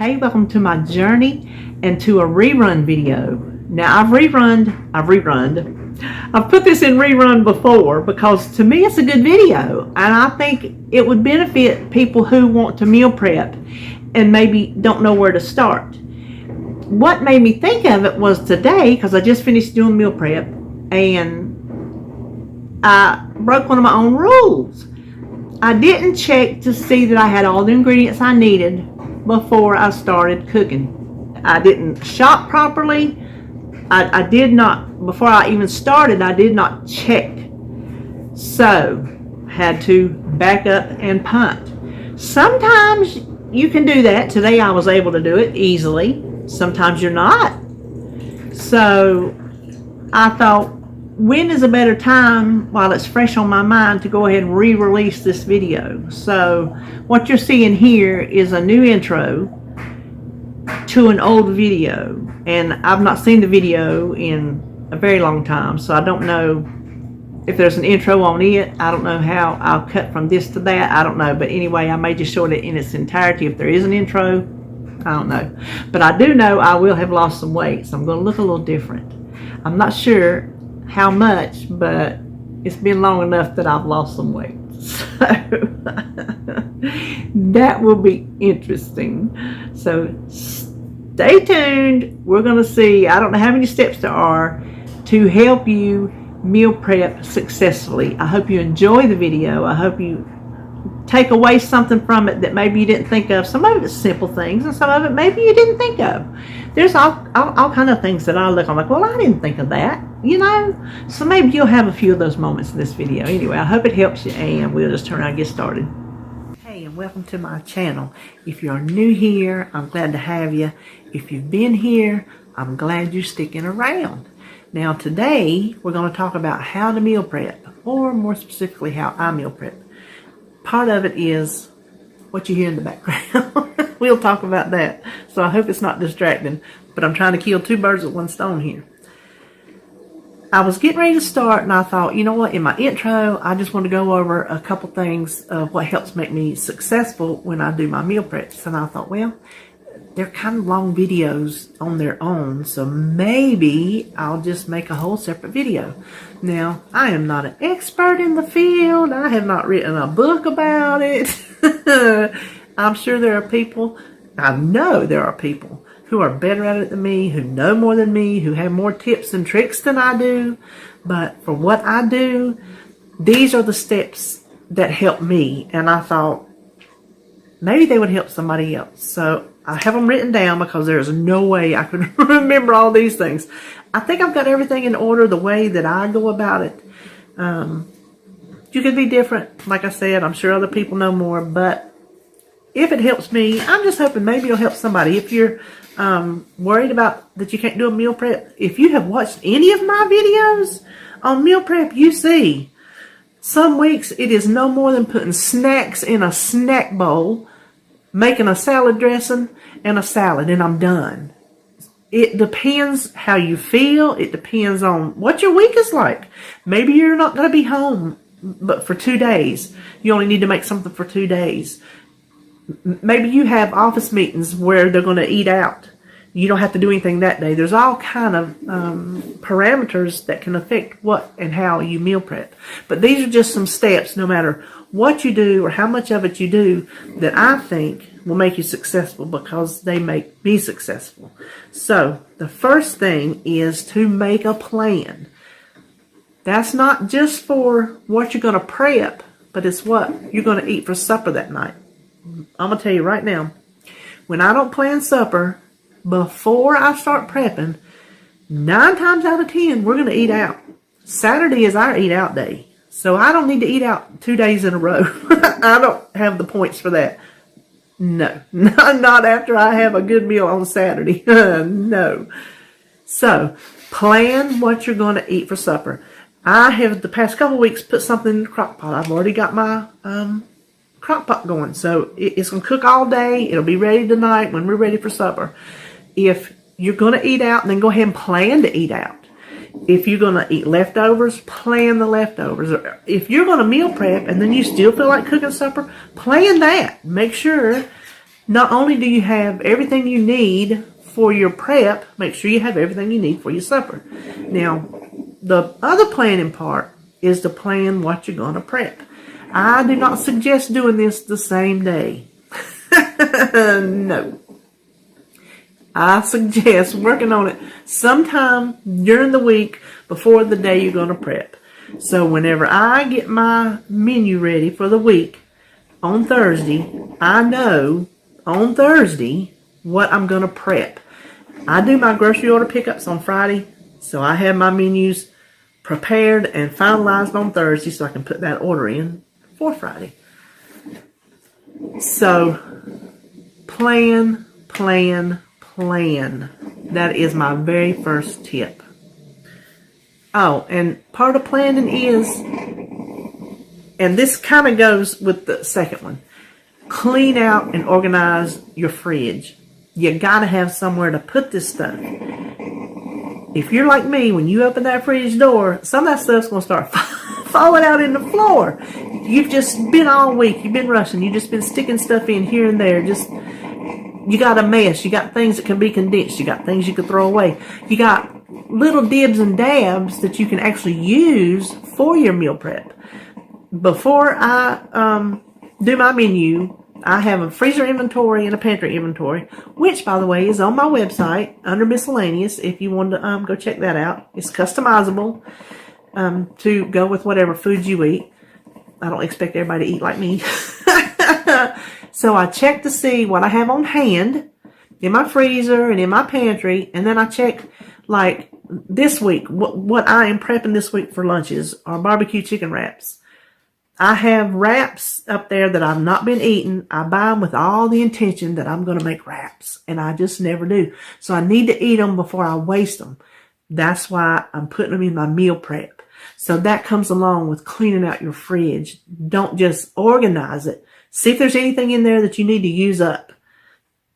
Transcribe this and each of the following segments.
Hey, welcome to my journey and to a rerun video. Now I've put this in rerun before because to me it's a good video and I think it would benefit people who want to meal prep and maybe don't know where to start. What made me think of it was today, because I just finished doing meal prep and I broke one of my own rules. I didn't check to see that I had all the ingredients I needed before I started cooking. I didn't shop properly. I did not, before I even started, I did not check. So, had to back up and punt. Sometimes you can do that. Today I was able to do it easily. Sometimes you're not. So, I thought, when is a better time while it's fresh on my mind to go ahead and re-release this video? So what you're seeing here is a new intro to an old video, and I've not seen the video in a very long time, so I don't know if there's an intro on it. I don't know how I'll cut from this to that. I don't know, but anyway, I may just show it in its entirety. If there is an intro, I don't know, but I do know I will have lost some weight, so I'm going to look a little different. I'm not sure how much, but it's been long enough that I've lost some weight, so that will be interesting. So stay tuned. We're going to see, I don't know how many steps there are to help you meal prep successfully. I hope you enjoy the video. I hope you take away something from it that maybe you didn't think of. Some of it's simple things, and some of it maybe you didn't think of. There's all kind of things that I look, I'm like, well, I didn't think of that, you know? So maybe you'll have a few of those moments in this video. Anyway, I hope it helps you, and we'll just turn around and get started. Hey, and welcome to my channel. If you're new here, I'm glad to have you. If you've been here, I'm glad you're sticking around. Now today, we're going to talk about how to meal prep, or more specifically, how I meal prep. Part of it is what you hear in the background. We'll talk about that. So I hope it's not distracting, but I'm trying to kill two birds with one stone here. I was getting ready to start and I thought, you know what, in my intro, I just want to go over a couple things of what helps make me successful when I do my meal preps. And I thought, well, they're kind of long videos on their own, so maybe I'll just make a whole separate video. Now, I am not an expert in the field. I have not written a book about it. I'm sure there are people, I know there are people who are better at it than me, who know more than me, who have more tips and tricks than I do. But for what I do, these are the steps that help me. And I thought, maybe they would help somebody else. So I have them written down because there's no way I could remember all these things. I think I've got everything in order the way that I go about it. You could be different. Like I said, I'm sure other people know more, but if it helps me, I'm just hoping maybe it'll help somebody. If you're worried about that you can't do a meal prep, if you have watched any of my videos on meal prep, you see some weeks it is no more than putting snacks in a snack bowl, making a salad dressing and a salad, and I'm done. It depends how you feel. It depends on what your week is like. Maybe you're not going to be home but for 2 days. You only need to make something for 2 days. Maybe you have office meetings where they're going to eat out. You don't have to do anything that day. There's all kind of parameters that can affect what and how you meal prep. But these are just some steps, no matter what you do or how much of it you do, that I think will make you successful because they make me successful. So the first thing is to make a plan. That's not just for what you're going to prep, but it's what you're going to eat for supper that night. I'm going to tell you right now, when I don't plan supper before I start prepping, 9 times out of 10, we're going to eat out. Saturday is our eat out day. So I don't need to eat out 2 days in a row. I don't have the points for that. No, not after I have a good meal on Saturday. No. So plan what you're going to eat for supper. I have the past couple of weeks put something in the crock pot. I've already got my crock pot going. So it's going to cook all day. It'll be ready tonight when we're ready for supper. If you're going to eat out, then go ahead and plan to eat out. If you're going to eat leftovers, plan the leftovers. If you're going to meal prep and then you still feel like cooking supper, plan that. Make sure Not only do you have everything you need for your prep, make sure you have everything you need for your supper. Now, the other planning part is to plan what you're going to prep. I do not suggest doing this the same day. No. I suggest working on it sometime during the week before the day you're going to prep. So whenever I get my menu ready for the week on Thursday, I know on Thursday what I'm going to prep. I do my grocery order pickups on Friday, so I have my menus prepared and finalized on Thursday so I can put that order in for Friday. So plan. That is my very first tip. Oh, and part of planning is, and this kind of goes with the second one, clean out and organize your fridge. You got to have somewhere to put this stuff. If you're like me, when you open that fridge door, some of that stuff's going to start falling out in the floor. You've just been all week, you've been rushing, you've just been sticking stuff in here and there, you got a mess. You got things that can be condensed. You got things you could throw away. You got little dibs and dabs that you can actually use for your meal prep. Before I do my menu, I have a freezer inventory and a pantry inventory, which, by the way, is on my website under miscellaneous if you want to go check that out. It's customizable to go with whatever foods you eat. I don't expect everybody to eat like me. So I check to see what I have on hand in my freezer and in my pantry, and then I check, like, this week, what I am prepping this week for lunches are barbecue chicken wraps. I have wraps up there that I've not been eating. I buy them with all the intention that I'm going to make wraps, and I just never do. So I need to eat them before I waste them. That's why I'm putting them in my meal prep. So that comes along with cleaning out your fridge. Don't just organize it. See if there's anything in there that you need to use up.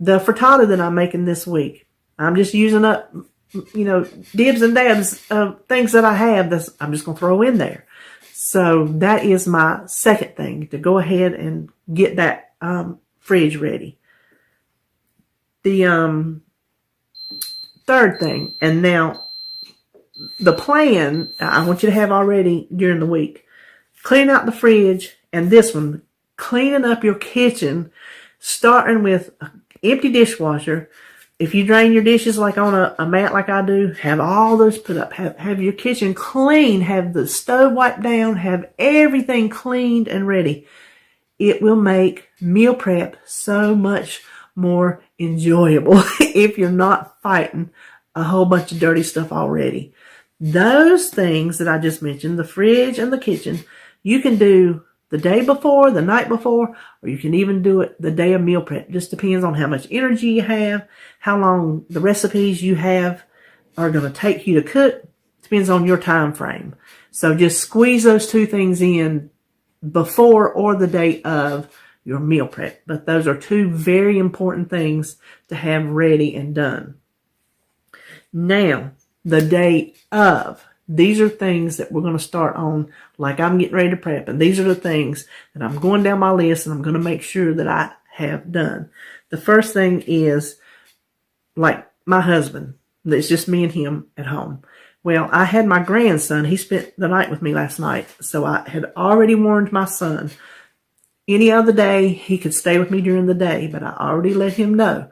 The frittata that I'm making this week, I'm just using up, dibs and dabs of things that I have that I'm just going to throw in there. So that is my second thing, to go ahead and get that fridge ready. The third thing, and now the plan I want you to have already during the week. Clean out the fridge, and this one, cleaning up your kitchen, starting with an empty dishwasher. If you drain your dishes like on a mat like I do, have all those put up. Have your kitchen clean. Have the stove wiped down. Have everything cleaned and ready. It will make meal prep so much more enjoyable if you're not fighting a whole bunch of dirty stuff already. Those things that I just mentioned, the fridge and the kitchen, you can do the day before, the night before, or you can even do it the day of meal prep. Just depends on how much energy you have, how long the recipes you have are going to take you to cook. Depends on your time frame. So just squeeze those two things in before or the day of your meal prep. But those are two very important things to have ready and done. Now, the day of. These are things that we're going to start on, like I'm getting ready to prep. And these are the things that I'm going down my list and I'm going to make sure that I have done. The first thing is, like my husband, it's just me and him at home. Well, I had my grandson. He spent the night with me last night. So I had already warned my son. Any other day, he could stay with me during the day, but I already let him know.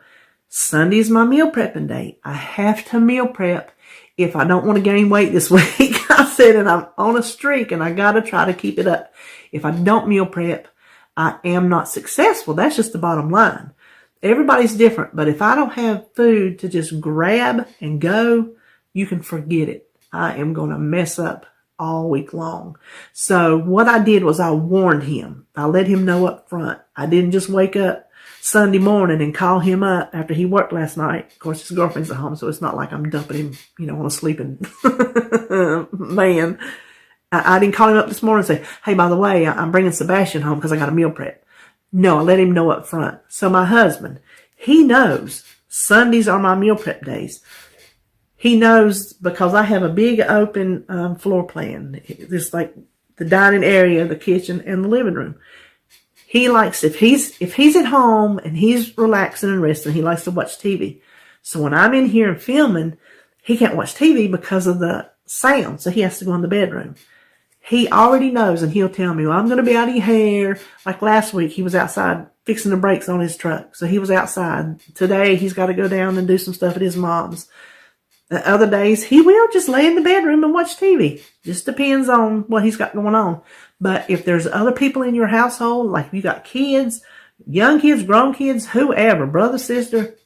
Sunday's my meal prepping day. I have to meal prep if I don't want to gain weight this week. I said, and I'm on a streak and I got to try to keep it up. If I don't meal prep, I am not successful. That's just the bottom line. Everybody's different, but if I don't have food to just grab and go, you can forget it. I am going to mess up all week long. So what I did was I warned him. I let him know up front. I didn't just wake up Sunday morning and call him up after he worked last night. Of course, his girlfriend's at home, so it's not like I'm dumping him, on a sleeping man. I didn't call him up this morning and say, hey, by the way, I'm bringing Sebastian home because I got a meal prep. No, I let him know up front. So my husband, he knows Sundays are my meal prep days. He knows because I have a big open floor plan. It's like the dining area, the kitchen, and the living room. He likes, if he's at home and he's relaxing and resting, he likes to watch TV. So when I'm in here and filming, he can't watch TV because of the sound. So he has to go in the bedroom. He already knows, and he'll tell me, well, I'm going to be out of your hair. Like last week, he was outside fixing the brakes on his truck. So he was outside. Today, he's got to go down and do some stuff at his mom's. The other days, he will just lay in the bedroom and watch TV. Just depends on what he's got going on. But if there's other people in your household, like you got kids, young kids, grown kids, whoever, brother, sister,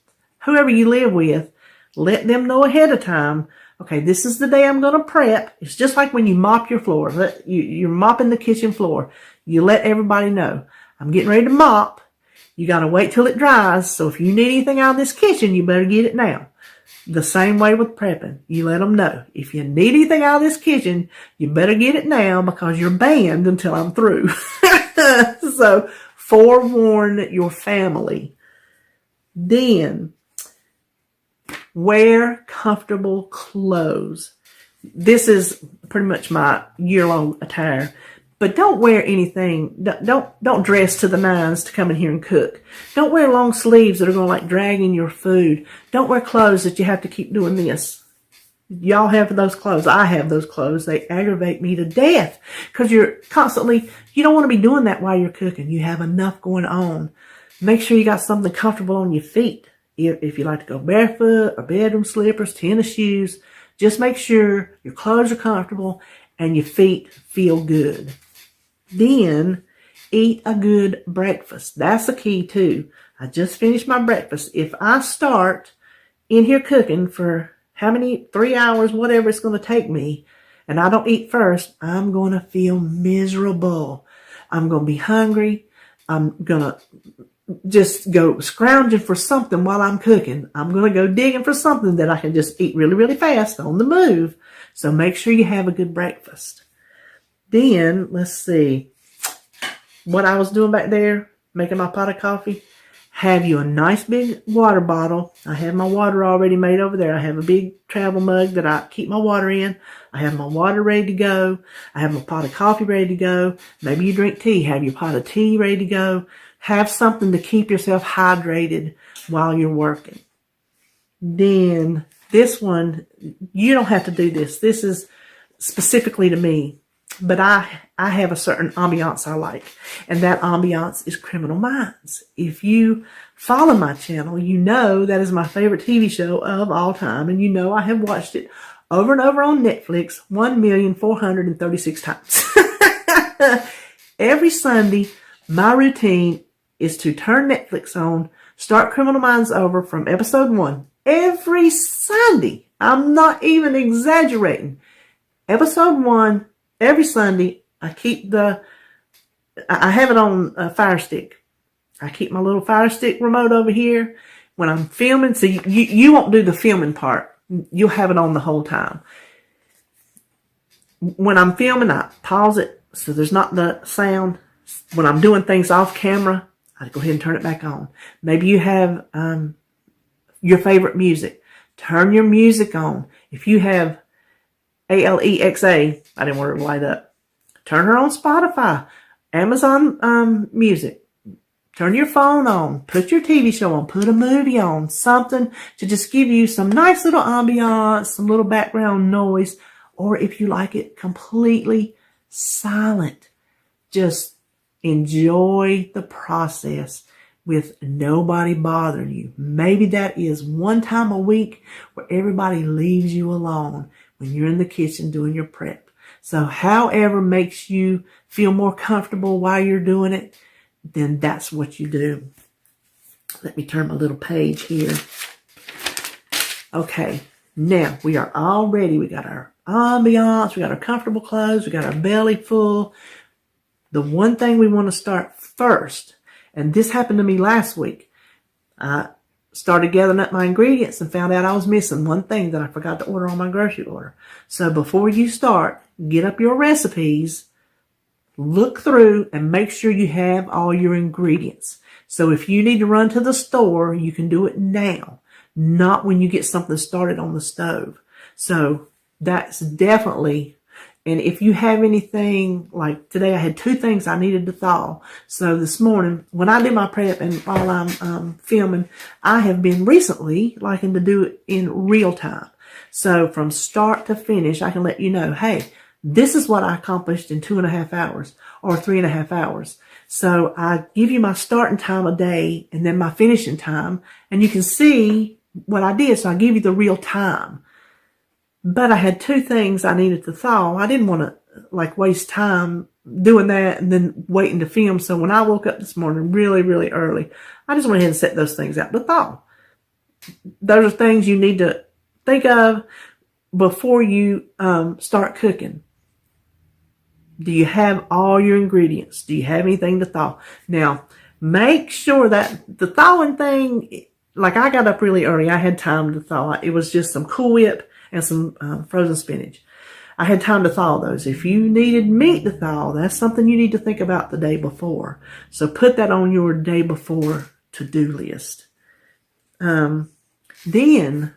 whoever you live with, let them know ahead of time, okay, this is the day I'm going to prep. It's just like when you mop your floor. You're mopping the kitchen floor. You let everybody know, I'm getting ready to mop. You got to wait till it dries. So if you need anything out of this kitchen, you better get it now. The same way with prepping. You let them know. If you need anything out of this kitchen, you better get it now because you're banned until I'm through. So forewarn your family. Then, wear comfortable clothes. This is pretty much my year-long attire. But don't wear anything. Don't dress to the nines to come in here and cook. Don't wear long sleeves that are going to like drag in your food. Don't wear clothes that you have to keep doing this. Y'all have those clothes. I have those clothes. They aggravate me to death because you don't want to be doing that while you're cooking. You have enough going on. Make sure you got something comfortable on your feet. If you like to go barefoot or bedroom slippers, tennis shoes, just make sure your clothes are comfortable and your feet feel good. Then eat a good breakfast. That's the key too. I just finished my breakfast. If I start in here cooking for 3 hours, whatever it's going to take me, and I don't eat first, I'm going to feel miserable. I'm going to be hungry. I'm going to just go scrounging for something while I'm cooking. I'm going to go digging for something that I can just eat really, really fast on the move. So make sure you have a good breakfast. Then, let's see, what I was doing back there, making my pot of coffee. Have you a nice big water bottle. I have my water already made over there. I have a big travel mug that I keep my water in. I have my water ready to go. I have my pot of coffee ready to go. Maybe you drink tea. Have your pot of tea ready to go. Have something to keep yourself hydrated while you're working. Then, this one, you don't have to do this. This is specifically to me. But I have a certain ambiance I like, and that ambiance is Criminal Minds. If you follow my channel, you know that is my favorite TV show of all time, and you know I have watched it over and over on Netflix 1,436 times. Every Sunday, my routine is to turn Netflix on, start Criminal Minds over from episode 1. Every Sunday. I'm not even exaggerating. Episode 1. Every Sunday, I have it on a Fire Stick. I keep my little Fire Stick remote over here. When I'm filming, so you won't do the filming part. You'll have it on the whole time. When I'm filming, I pause it so there's not the sound. When I'm doing things off camera, I go ahead and turn it back on. Maybe you have your favorite music. Turn your music on. If you have Alexa, I didn't want her to light up. Turn her on Spotify, Amazon Music. Turn your phone on. Put your TV show on. Put a movie on. Something to just give you some nice little ambiance, some little background noise. Or if you like it completely silent, just enjoy the process with nobody bothering you. Maybe that is one time a week where everybody leaves you alone when you're in the kitchen doing your prep. So however makes you feel more comfortable while you're doing it, then that's what you do. Let me turn my little page here. Okay, now we are all ready. We got our ambiance, we got our comfortable clothes, we got our belly full. The one thing we want to start first, and this happened to me last week. I started gathering up my ingredients and found out I was missing one thing that I forgot to order on my grocery order. So before you start, get up your recipes, look through, and make sure you have all your ingredients. So if you need to run to the store, you can do it now, not when you get something started on the stove. So that's definitely, And if you have anything, like today I had 2 things I needed to thaw. So this morning, when I do my prep and while I'm filming, I have been recently liking to do it in real time. So from start to finish, I can let you know, hey, this is what I accomplished in 2.5 hours or 3.5 hours. So I give you my starting time a day and then my finishing time, and you can see what I did. So I give you the real time. But I had 2 things I needed to thaw. I didn't want to waste time doing that and then waiting to film. So when I woke up this morning really, really early, I just went ahead and set those things out to thaw. Those are things you need to think of before you start cooking. Do you have all your ingredients? Do you have anything to thaw? Now, make sure that the thawing thing, like I got up really early. I had time to thaw. It was just some Cool Whip and some frozen spinach. I had time to thaw those. If you needed meat to thaw, that's something you need to think about the day before. So put that on your day before to-do list. Then,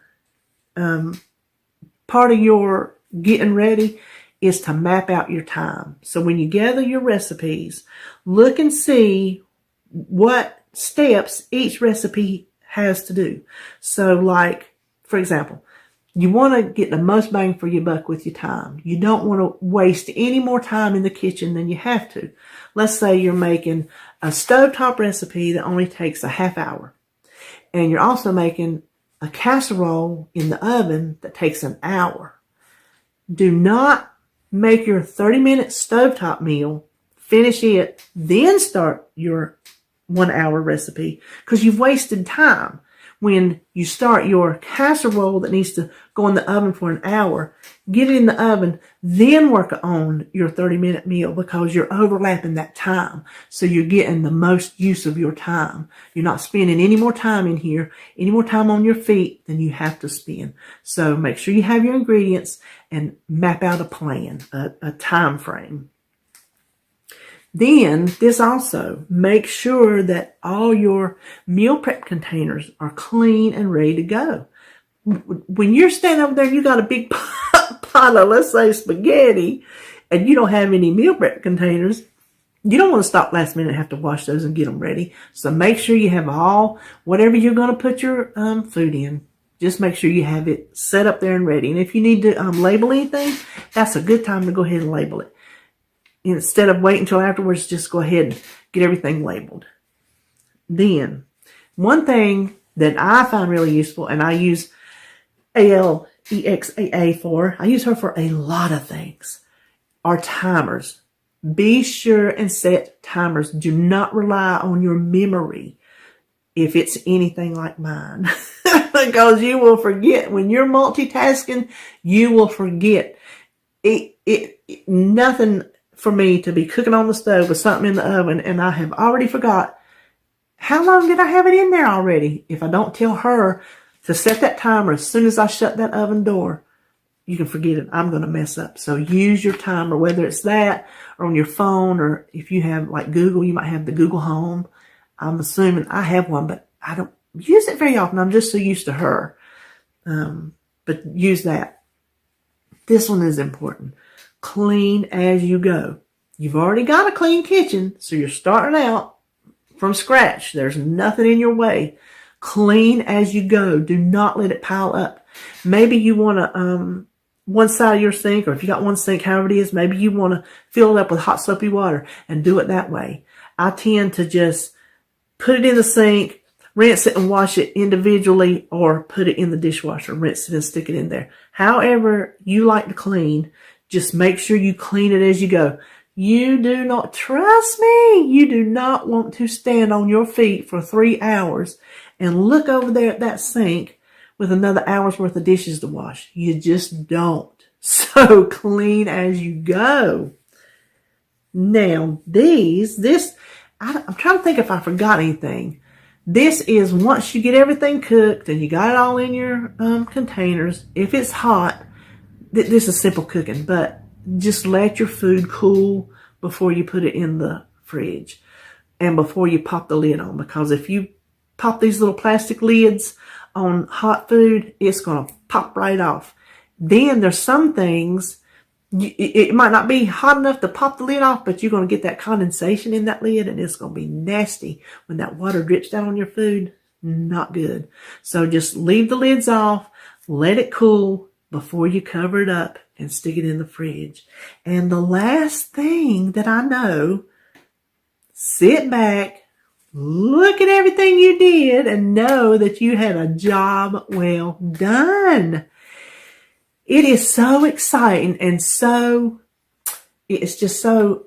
part of your getting ready is to map out your time. So when you gather your recipes, look and see what steps each recipe has to do. So like, for example, you want to get the most bang for your buck with your time. You don't want to waste any more time in the kitchen than you have to. Let's say you're making a stovetop recipe that only takes a half hour. And you're also making a casserole in the oven that takes an hour. Do not make your 30-minute stovetop meal, finish it, then start your 1-hour recipe, because you've wasted time. When you start your casserole that needs to go in the oven for an hour, get it in the oven, then work on your 30-minute meal, because you're overlapping that time. So you're getting the most use of your time. You're not spending any more time in here, any more time on your feet than you have to spend. So make sure you have your ingredients and map out a plan, a time frame. Then this also, make sure that all your meal prep containers are clean and ready to go. When you're standing over there, you got a big pot of, let's say, spaghetti, and you don't have any meal prep containers, you don't want to stop last minute and have to wash those and get them ready. So make sure you have all, whatever you're going to put your food in, just make sure you have it set up there and ready. And if you need to label anything, that's a good time to go ahead and label it. Instead of waiting until afterwards, just go ahead and get everything labeled. Then, one thing that I find really useful, and I use ALEXAA for, I use her for a lot of things, are timers. Be sure and set timers. Do not rely on your memory if it's anything like mine, because you will forget. When you're multitasking, you will forget. Nothing for me to be cooking on the stove with something in the oven and I have already forgot how long did I have it in there already. If I don't tell her to set that timer as soon as I shut that oven door, you can forget it. I'm going to mess up. So use your timer, whether it's that or on your phone, or if you have like Google, you might have the Google Home. I'm assuming I have one, but I don't use it very often. I'm just so used to her. But use that. This one is important. Clean as you go. You've already got a clean kitchen, so you're starting out from scratch. There's nothing in your way. Clean as you go. Do not let it pile up. Maybe you want to, one side of your sink, or if you got one sink, however it is, maybe you want to fill it up with hot soapy water and do it that way. I tend to just put it in the sink, rinse it and wash it individually, or put it in the dishwasher, rinse it and stick it in there. However you like to clean, just make sure you clean it as you go. You do not, trust me, you do not want to stand on your feet for 3 hours and look over there at that sink with another hour's worth of dishes to wash. You just don't. So clean as you go. Now, I'm trying to think if I forgot anything. This is once you get everything cooked and you got it all in your containers. If it's hot, this is simple cooking, but just let your food cool before you put it in the fridge and before you pop the lid on, because if you pop these little plastic lids on hot food, it's going to pop right off. Then there's some things It might not be hot enough to pop the lid off, but you're going to get that condensation in that lid, and it's going to be nasty when that water drips down on your food. Not good. So just leave the lids off, let it cool before you cover it up and stick it in the fridge. And the last thing that I know, sit back, look at everything you did, and know that you had a job well done. It is so exciting, and it's just so,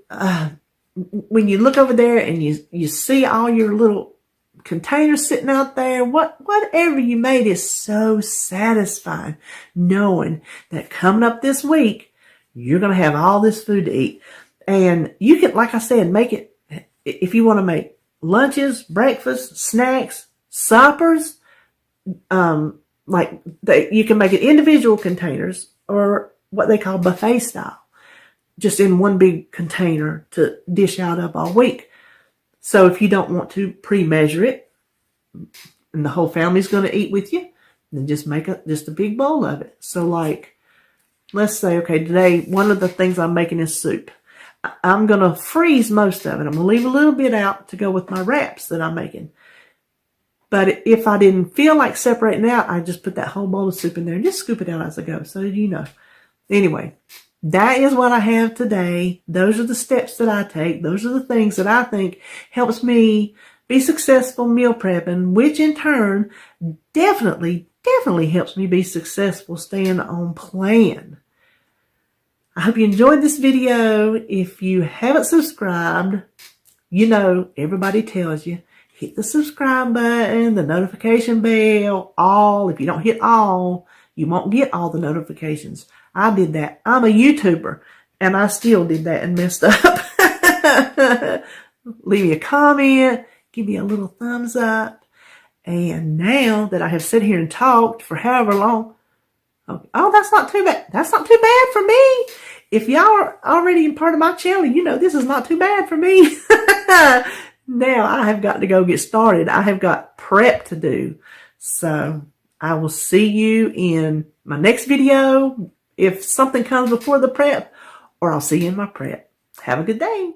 when you look over there and you see all your little containers sitting out there, whatever you made is so satisfying, knowing that coming up this week, you're going to have all this food to eat. And you can, like I said, make it, if you want to make lunches, breakfast, snacks, suppers, you can make it individual containers or what they call buffet style, just in one big container to dish out of all week. So if you don't want to pre-measure it and the whole family's going to eat with you, then just make just a big bowl of it. So like, let's say, okay, today one of the things I'm making is soup. I'm going to freeze most of it. I'm going to leave a little bit out to go with my wraps that I'm making. But if I didn't feel like separating it out, I just put that whole bowl of soup in there and just scoop it out as I go. So you know. Anyway, that is what I have today. Those are the steps that I take. Those are the things that I think helps me be successful meal prepping, which in turn definitely helps me be successful staying on plan. I hope you enjoyed this video. If you haven't subscribed, you know everybody tells you, hit the subscribe button, the notification bell, all. If you don't hit all, you won't get all the notifications. I did that. I'm a YouTuber, and I still did that and messed up. Leave me a comment, give me a little thumbs up. And now that I have sat here and talked for however long, oh, that's not too bad. That's not too bad for me. If y'all are already in part of my channel, you know this is not too bad for me. Now I have got to go get started. I have got prep to do. So I will see you in my next video if something comes before the prep, or I'll see you in my prep. Have a good day.